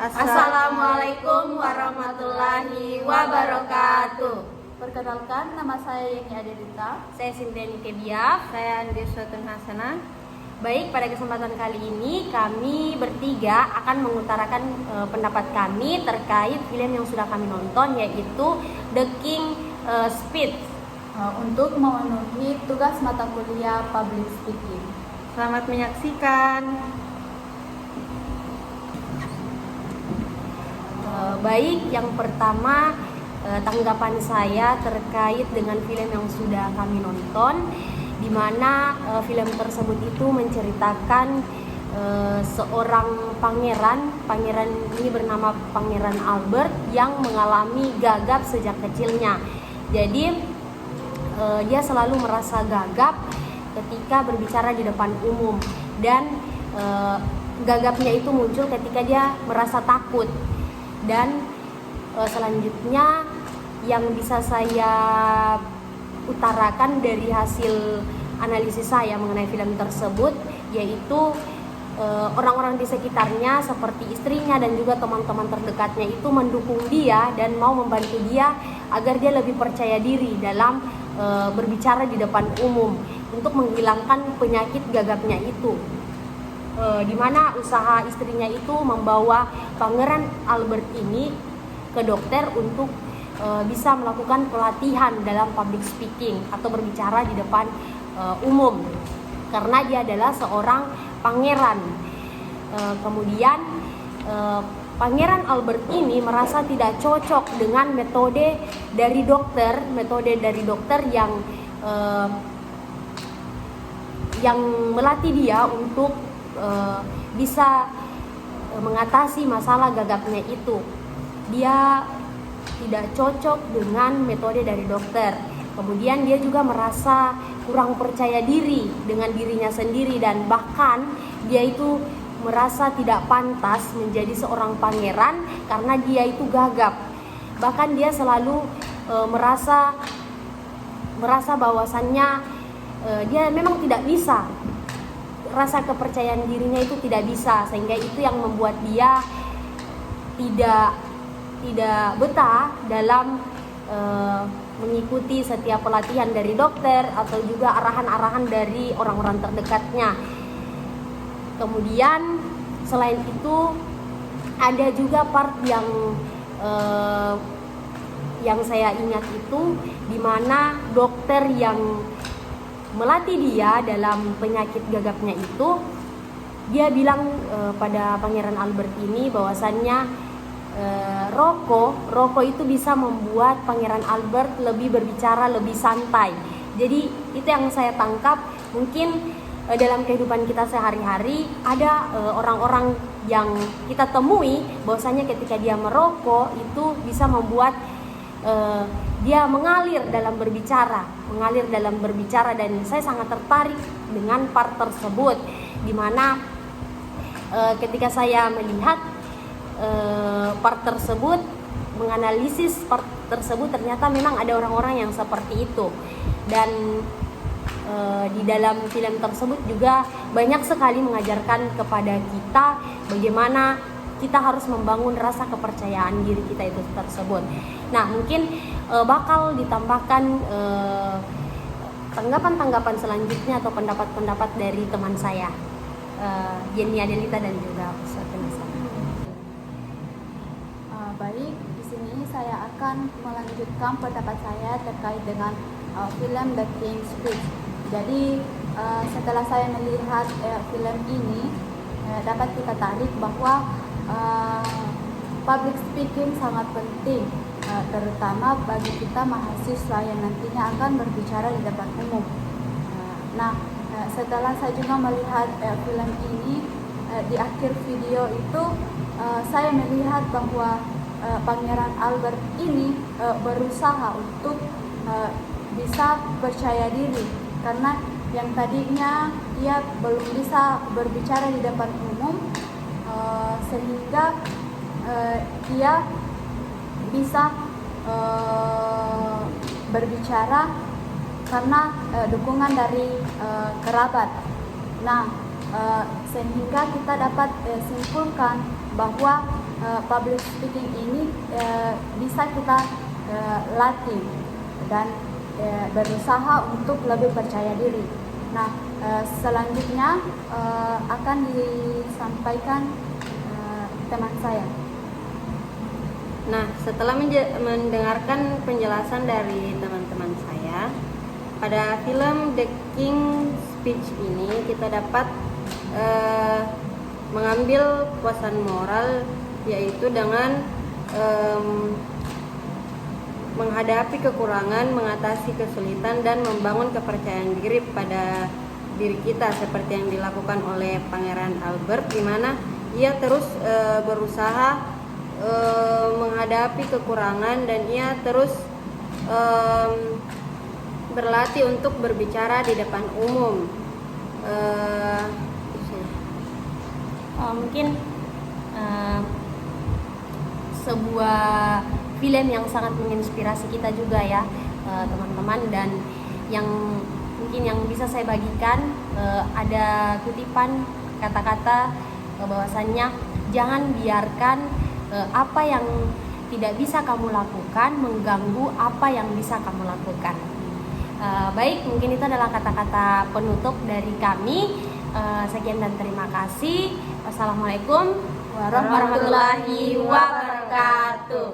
Assalamualaikum warahmatullahi wabarakatuh. Perkenalkan, nama saya Yeni Adelita. Saya Sintiani Kebiaf. Saya Andi Suatun Hasanah. Baik, pada kesempatan kali ini kami bertiga akan mengutarakan pendapat kami terkait film yang sudah kami nonton, yaitu The King Speech, Untuk memenuhi tugas mata kuliah Public Speaking. Selamat menyaksikan. Baik, yang pertama tanggapan saya terkait dengan film yang sudah kami nonton, di mana film tersebut itu menceritakan seorang pangeran ini bernama Pangeran Albert yang mengalami gagap sejak kecilnya. Jadi dia selalu merasa gagap ketika berbicara di depan umum, dan gagapnya itu muncul ketika dia merasa takut. Dan selanjutnya yang bisa saya utarakan dari hasil analisis saya mengenai film tersebut, yaitu orang-orang di sekitarnya seperti istrinya dan juga teman-teman terdekatnya itu mendukung dia dan mau membantu dia agar dia lebih percaya diri dalam berbicara di depan umum untuk menghilangkan penyakit gagapnya itu. Di mana usaha istrinya itu membawa Pangeran Albert ini ke dokter untuk bisa melakukan pelatihan dalam public speaking atau berbicara di depan umum, karena dia adalah seorang pangeran. Kemudian Pangeran Albert ini merasa tidak cocok dengan metode dari dokter yang melatih dia untuk bisa mengatasi masalah gagapnya itu. Dia tidak cocok dengan metode dari dokter. Kemudian dia juga merasa kurang percaya diri dengan dirinya sendiri, dan bahkan dia itu merasa tidak pantas menjadi seorang pangeran karena dia itu gagap. Bahkan dia selalu merasa bahwasannya dia memang tidak bisa. Rasa kepercayaan dirinya itu tidak bisa, sehingga itu yang membuat dia tidak betah dalam mengikuti setiap pelatihan dari dokter atau juga arahan-arahan dari orang-orang terdekatnya. Kemudian selain itu ada juga part yang saya ingat itu, di mana dokter yang melatih dia dalam penyakit gagapnya itu, dia bilang pada Pangeran Albert ini bahwasannya rokok itu bisa membuat Pangeran Albert lebih berbicara lebih santai. Jadi itu yang saya tangkap. Mungkin dalam kehidupan kita sehari-hari ada orang-orang yang kita temui bahwasanya ketika dia merokok itu bisa membuat dia mengalir dalam berbicara, dan saya sangat tertarik dengan part tersebut, di mana ketika saya melihat part tersebut, menganalisis part tersebut, ternyata memang ada orang-orang yang seperti itu. Dan di dalam film tersebut juga banyak sekali mengajarkan kepada kita bagaimana kita harus membangun rasa kepercayaan diri kita itu tersebut. Nah, mungkin bakal ditambahkan tanggapan-tanggapan selanjutnya atau pendapat-pendapat dari teman saya, Yeni Adelita dan juga Suatun Hasanah. Baik, di sini saya akan melanjutkan pendapat saya terkait dengan film The King Speech. Jadi setelah saya melihat film ini, dapat kita tarik bahwa public speaking sangat penting, terutama bagi kita mahasiswa yang nantinya akan berbicara di depan umum. Setelah saya juga melihat film ini, di akhir video itu saya melihat bahwa Pangeran Albert ini berusaha untuk bisa percaya diri, karena yang tadinya dia belum bisa berbicara di depan umum, sehingga dia bisa berbicara karena dukungan dari kerabat. Sehingga kita dapat simpulkan bahwa public speaking ini bisa kita latih dan berusaha untuk lebih percaya diri. Nah, selanjutnya akan disampaikan teman saya. Nah, setelah mendengarkan penjelasan dari teman-teman saya, pada film The King's Speech ini kita dapat mengambil pesan moral, yaitu dengan menghadapi kekurangan, mengatasi kesulitan, dan membangun kepercayaan diri pada diri kita, seperti yang dilakukan oleh Pangeran Albert, di mana ia terus berusaha menghadapi kekurangan, dan ia terus berlatih untuk berbicara di depan umum. Mungkin sebuah film yang sangat menginspirasi kita juga ya, teman-teman. Dan yang mungkin yang bisa saya bagikan, ada kutipan kata-kata bahwasannya jangan biarkan apa yang tidak bisa kamu lakukan mengganggu apa yang bisa kamu lakukan. Baik, mungkin itu adalah kata-kata penutup dari kami. Sekian dan terima kasih. Wassalamualaikum warahmatullahi wabarakatuh.